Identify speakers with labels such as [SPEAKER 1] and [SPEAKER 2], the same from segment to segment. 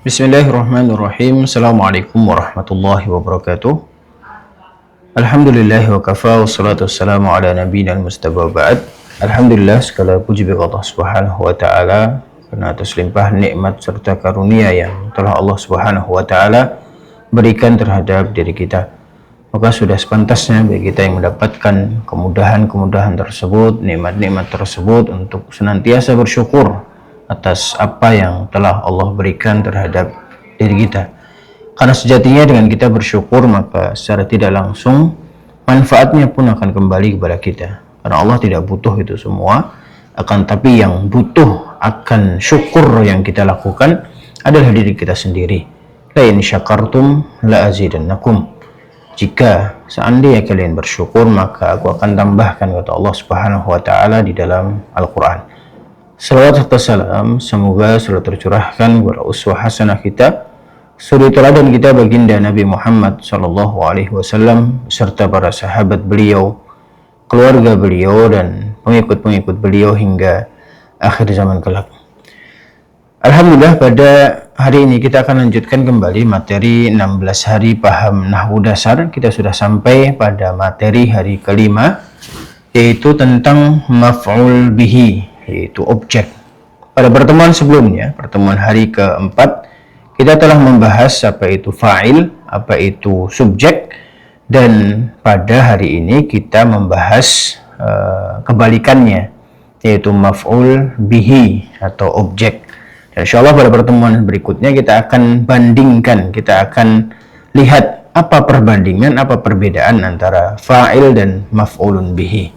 [SPEAKER 1] Bismillahirrahmanirrahim. Assalamualaikum warahmatullahi wabarakatuh. Alhamdulillah wa kafa wassalatu wassalamu ala nabiyina al-mustafa ba'd. Alhamdulillah, segala puji bagi Allah Subhanahu wa taala karena atas limpah nikmat serta karunia yang telah Allah Subhanahu wa taala berikan terhadap diri kita. Maka sudah sepantasnya bagi kita yang mendapatkan kemudahan-kemudahan tersebut, nikmat-nikmat tersebut, untuk senantiasa bersyukur atas apa yang telah Allah berikan terhadap diri kita. Karena sejatinya dengan kita bersyukur, maka secara tidak langsung manfaatnya pun akan kembali kepada kita. Karena Allah tidak butuh itu semua, akan tapi yang butuh akan syukur yang kita lakukan adalah diri kita sendiri. La in syakartum la azidannakum. Jika seandainya kalian bersyukur, maka aku akan tambahkan, kata Allah Subhanahu wa taala di dalam Al-Qur'an. Salawat serta salam semoga selalu tercurahkan kepada uswah hasanah kita, suri teladan kita baginda Nabi Muhammad sallallahu alaihi wasallam serta para sahabat beliau, keluarga beliau dan pengikut-pengikut beliau hingga akhir zaman kelak. Alhamdulillah, pada hari ini kita akan lanjutkan kembali materi 16 hari paham nahwu dasar. Kita sudah sampai pada materi hari kelima, yaitu tentang maf'ul bihi, yaitu objek. Pada pertemuan sebelumnya, pertemuan hari keempat, kita telah membahas apa itu fa'il, apa itu subjek, dan pada hari ini kita membahas kebalikannya, yaitu maf'ul bihi atau objek. Insyaallah pada pertemuan berikutnya kita akan bandingkan, kita akan lihat apa perbandingan, apa perbedaan antara fa'il dan maf'ulun bihi.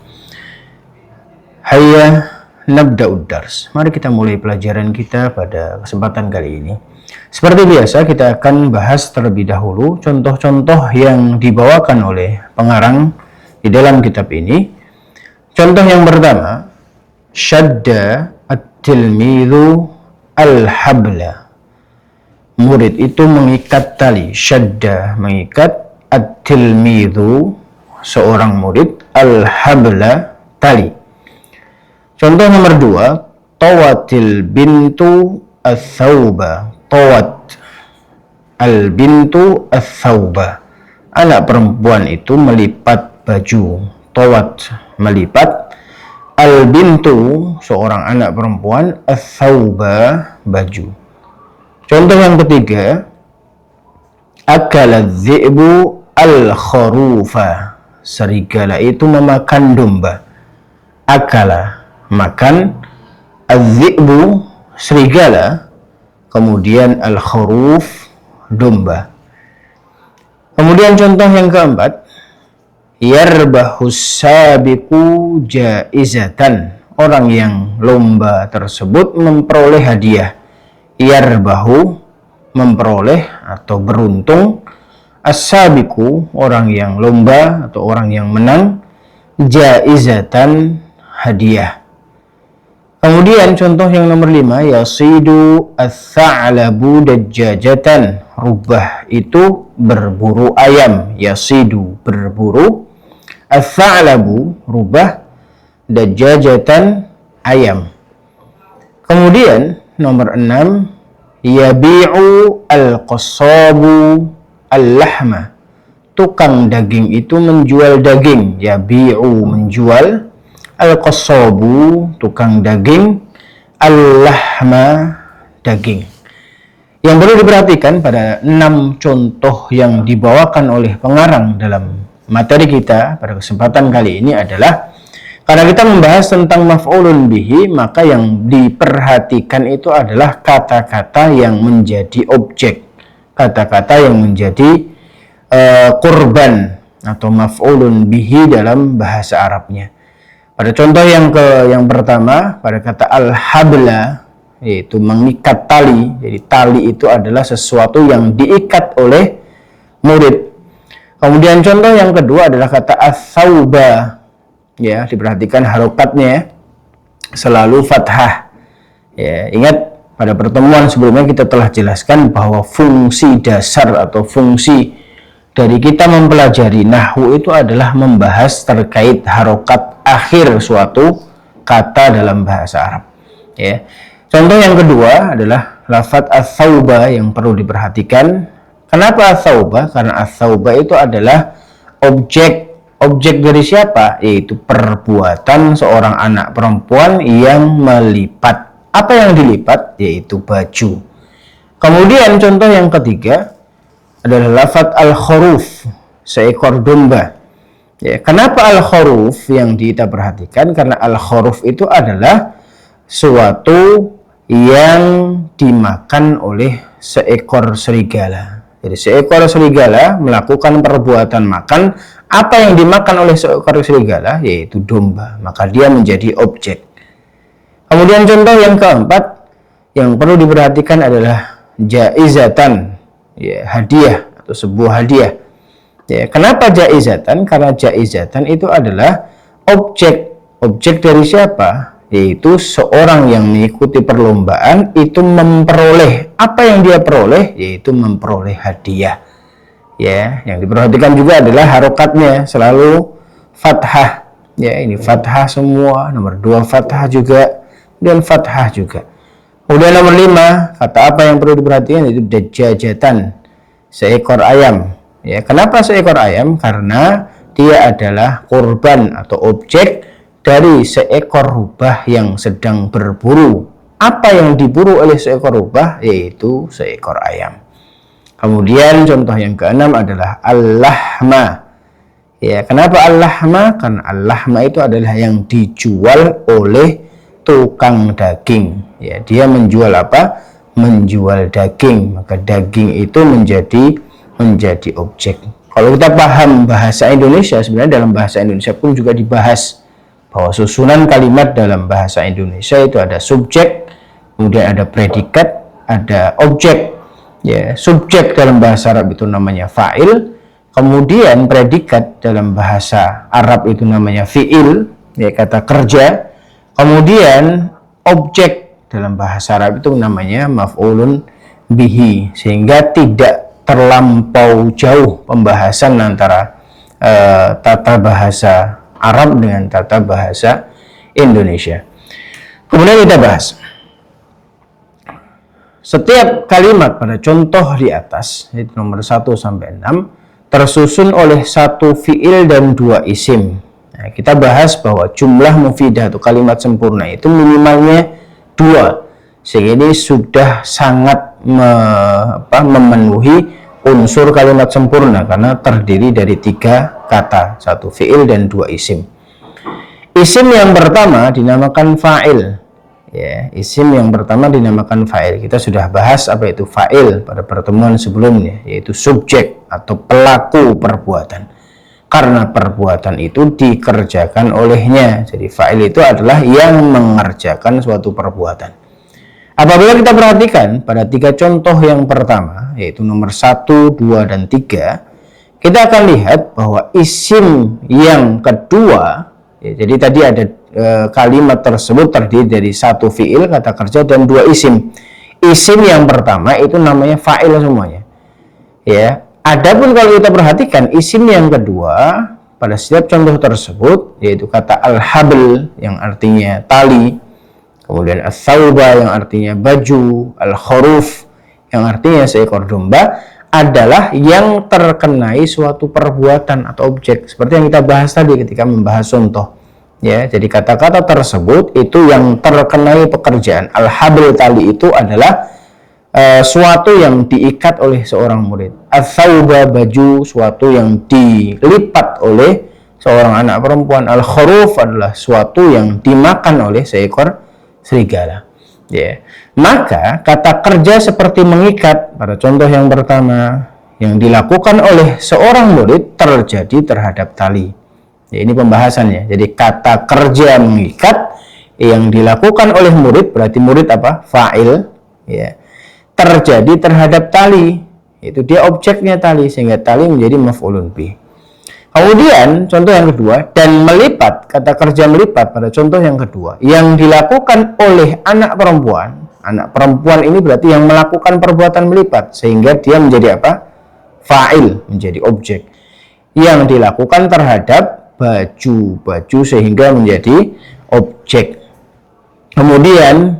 [SPEAKER 1] Hayya nabda'ud dars. Mari kita mulai pelajaran kita pada kesempatan kali ini. Seperti biasa, kita akan bahas terlebih dahulu contoh-contoh yang dibawakan oleh pengarang di dalam kitab ini. Contoh yang pertama, syadda at-tilmidhu al-habla. Murid itu mengikat tali. Syadda, mengikat. At-tilmidhu, seorang murid. Al-habla, tali. Contoh nomor 2, tawatil bintu al-thawba. Tawat al-bintu al-thawba. Anak perempuan itu melipat baju. Tawat, melipat. Al-bintu, seorang anak perempuan. Al-thawba, baju. Contoh yang ketiga, akala dzi'bu al-kharufa. Serigala itu memakan domba. Akala, makan. Az-dzi'bu, serigala. Kemudian al-kharuf, domba. Kemudian contoh yang keempat, yarbahus sabiqu jaizatan. Orang yang lomba tersebut memperoleh hadiah. Yarbahu, memperoleh atau beruntung. As-sabiqu, orang yang lomba atau orang yang menang. Jaizatan, hadiah. Kemudian contoh yang nomor 5, yasidu ats-tsa'labu dajjajatan. Rubah itu berburu ayam. Yasidu, berburu. Ats-tsa'labu, rubah. Dajjajatan, ayam. Kemudian nomor 6, yabi'u al-qassabu al-lahma. Tukang daging itu menjual daging. Yabi'u, menjual. Al-qassabu, tukang daging. Al-lahma, daging. Yang perlu diperhatikan pada 6 contoh yang dibawakan oleh pengarang dalam materi kita pada kesempatan kali ini adalah, karena kita membahas tentang maf'ulun bihi, maka yang diperhatikan itu adalah kata-kata yang menjadi objek, kata-kata yang menjadi kurban atau maf'ulun bihi dalam bahasa Arabnya. Pada contoh yang pertama, pada kata al-habla, yaitu mengikat tali. Jadi tali itu adalah sesuatu yang diikat oleh murid. Kemudian contoh yang kedua adalah kata ats-tsauba. Ya, diperhatikan harokatnya selalu fathah. Ya, ingat pada pertemuan sebelumnya kita telah jelaskan bahwa fungsi dasar atau fungsi dari kita mempelajari nahwu itu adalah membahas terkait harokat akhir suatu kata dalam bahasa Arab. Ya. Contoh yang kedua adalah lafadz ats-tsauba yang perlu diperhatikan. Kenapa ats-tsauba? Karena ats-tsauba itu adalah objek dari siapa? Yaitu perbuatan seorang anak perempuan yang melipat. Apa yang dilipat? Yaitu baju. Kemudian contoh yang ketiga adalah lafadz al-khuruf, seekor domba. Ya, kenapa al-khuruf yang kita perhatikan? Karena al-khuruf itu adalah suatu yang dimakan oleh seekor serigala. Jadi seekor serigala melakukan perbuatan makan. Apa yang dimakan oleh seekor serigala? Yaitu domba. Maka dia menjadi objek. Kemudian contoh yang keempat yang perlu diperhatikan adalah jaizatan, ya, hadiah atau sebuah hadiah. Ya, kenapa jaizatan? Karena jaizatan itu adalah objek dari siapa? Yaitu seorang yang mengikuti perlombaan itu memperoleh apa yang dia peroleh, yaitu memperoleh hadiah. Ya, yang diperhatikan juga adalah harokatnya selalu fathah. Ya, ini fathah semua, nomor 2 fathah juga, dan fathah juga. Kemudian nomor 5, kata apa yang perlu diperhatikan yaitu dajjajatan, seekor ayam. Ya, kenapa seekor ayam? Karena dia adalah korban atau objek dari seekor rubah yang sedang berburu. Apa yang diburu oleh seekor rubah? Yaitu seekor ayam. Kemudian contoh yang keenam adalah al-lahma. Ya, kenapa al-lahma? Karena al-lahma itu adalah yang dijual oleh tukang daging. Ya, dia menjual apa? Menjual daging. Maka daging itu menjadi objek. Kalau kita paham bahasa Indonesia, sebenarnya dalam bahasa Indonesia pun juga dibahas bahwa susunan kalimat dalam bahasa Indonesia itu ada subjek, kemudian ada predikat, ada objek. Ya, subjek dalam bahasa Arab itu namanya fa'il, kemudian predikat dalam bahasa Arab itu namanya fi'il, ya, kata kerja. Kemudian objek dalam bahasa Arab itu namanya maf'ulun bihi, sehingga tidak terlampau jauh pembahasan antara tata bahasa Arab dengan tata bahasa Indonesia. Kemudian kita bahas setiap kalimat pada contoh di atas, yaitu nomor 1 sampai 6, tersusun oleh 1 fiil dan 2 isim. Nah, kita bahas bahwa jumlah mufidah atau kalimat sempurna itu minimalnya 2, sehingga ini sudah sangat memenuhi unsur kalimat sempurna karena terdiri dari 3 kata, 1 fiil dan 2 isim. Isim yang pertama dinamakan fa'il. Ya, isim yang pertama dinamakan fa'il. Kita sudah bahas apa itu fa'il pada pertemuan sebelumnya, yaitu subjek atau pelaku perbuatan. Karena perbuatan itu dikerjakan olehnya. Jadi fa'il itu adalah yang mengerjakan suatu perbuatan. Apabila kita perhatikan pada 3 contoh yang pertama, yaitu nomor 1, 2, dan 3, kita akan lihat bahwa isim yang kedua, ya, jadi tadi ada kalimat tersebut terdiri dari 1 fiil, kata kerja, dan 2 isim. Isim yang pertama itu namanya fa'il semuanya. Ya, adapun kalau kita perhatikan isim yang kedua pada setiap contoh tersebut, yaitu kata al-habl yang artinya tali, kemudian as-sauba yang artinya baju, al-khuruf yang artinya seekor domba, adalah yang terkenai suatu perbuatan atau objek. Seperti yang kita bahas tadi ketika membahas contoh. Ya, jadi kata-kata tersebut itu yang terkenai pekerjaan. Al-habl tali itu adalah suatu yang diikat oleh seorang murid. As-sauba baju, suatu yang dilipat oleh seorang anak perempuan. Al-khuruf adalah suatu yang dimakan oleh seekor serigala. Ya. Maka kata kerja seperti mengikat pada contoh yang pertama yang dilakukan oleh seorang murid terjadi terhadap tali. Ya, ini pembahasannya. Jadi kata kerja mengikat yang dilakukan oleh murid, berarti murid apa? Fa'il. Ya. Terjadi terhadap tali. Itu dia objeknya tali, sehingga tali menjadi maf'ulun bih. Kemudian contoh yang kedua, dan melipat, kata kerja melipat pada contoh yang kedua yang dilakukan oleh anak perempuan. Anak perempuan ini berarti yang melakukan perbuatan melipat, sehingga dia menjadi apa? Fa'il, menjadi objek yang dilakukan terhadap baju sehingga menjadi objek. Kemudian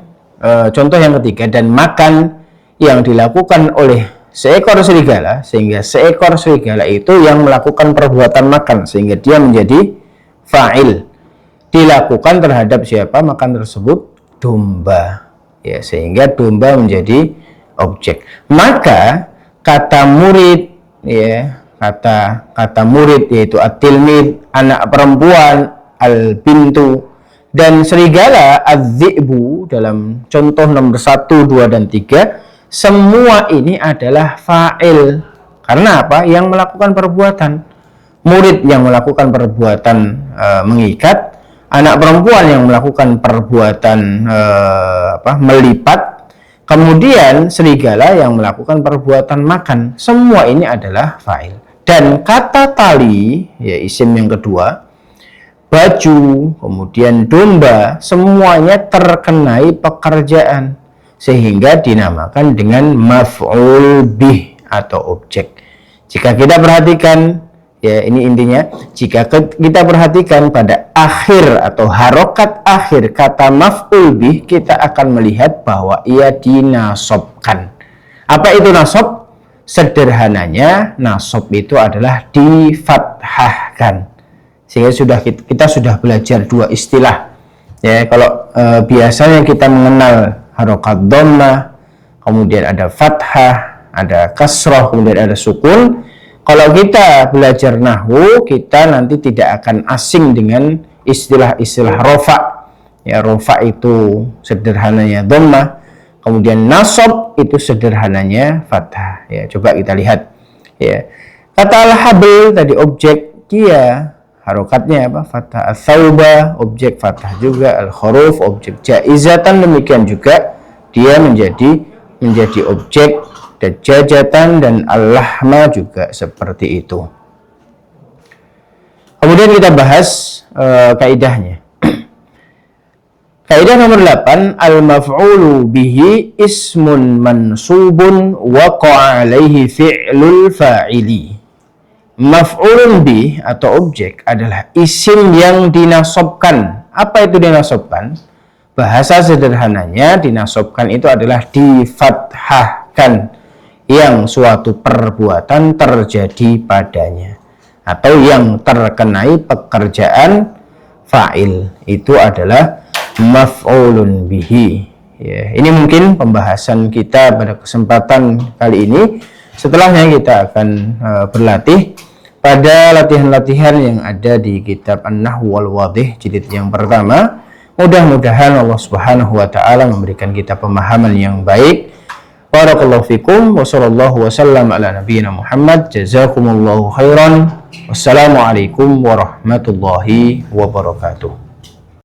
[SPEAKER 1] contoh yang ketiga, dan makan yang dilakukan oleh seekor serigala, sehingga seekor serigala itu yang melakukan perbuatan makan, sehingga dia menjadi fa'il. Dilakukan terhadap siapa makan tersebut? Domba. Ya, sehingga domba menjadi objek. Maka kata murid, ya, kata murid yaitu at-tilmid, anak perempuan, al-bintu, dan serigala az-zi'bu dalam contoh nomor 1, 2, dan 3, semua ini adalah fa'il. Karena apa? Yang melakukan perbuatan. Murid yang melakukan perbuatan mengikat, anak perempuan yang melakukan perbuatan melipat, kemudian serigala yang melakukan perbuatan makan. Semua ini adalah fa'il. Dan kata tali, ya isim yang kedua, baju, kemudian domba, semuanya terkenai pekerjaan, sehingga dinamakan dengan maf'ul bih atau objek. Jika kita perhatikan, ya ini intinya, jika kita perhatikan pada akhir atau harokat akhir kata maf'ul bih, kita akan melihat bahwa ia dinasobkan. Apa itu nasob? Sederhananya, nasob itu adalah difathahkan. Sehingga kita sudah belajar dua istilah. Ya, kalau biasanya kita mengenal harokat dhammah, kemudian ada fathah, ada kasroh, kemudian ada sukun. Kalau kita belajar nahwu, kita nanti tidak akan asing dengan istilah-istilah rofa. Ya, rofa itu sederhananya dhammah, kemudian nasob itu sederhananya fathah. Ya, coba kita lihat. Ya, kata al-habl tadi objek, dia harokatnya apa? Fathah. Al-thawba objek fathah juga. Al-khuruf objek jaizatan, demikian juga dia menjadi objek. Dan jajatan dan al-lahma juga seperti itu. Kemudian kita bahas kaidahnya. Kaidah nomor 8, al-maf'ulu bihi ismun mansubun waqa'a alaihi fi'lul fa'ili. Maf'ulun bih atau objek adalah isim yang dinasobkan. Apa itu dinasobkan? Bahasa sederhananya, dinasobkan itu adalah difathahkan, yang suatu perbuatan terjadi padanya, atau yang terkenai pekerjaan fa'il, itu adalah maf'ulun bihi. Ya, ini mungkin pembahasan kita pada kesempatan kali ini. Setelahnya kita akan berlatih pada latihan-latihan yang ada di kitab An-Nahwu wal Wadih jilid yang pertama. Mudah-mudahan Allah Subhanahu wa taala memberikan kita pemahaman yang baik. Barakallahu fikum wa sallallahu wasallam ala nabiyyina Muhammad. Jazakumullahu khairan. Wassalamualaikum warahmatullahi wabarakatuh.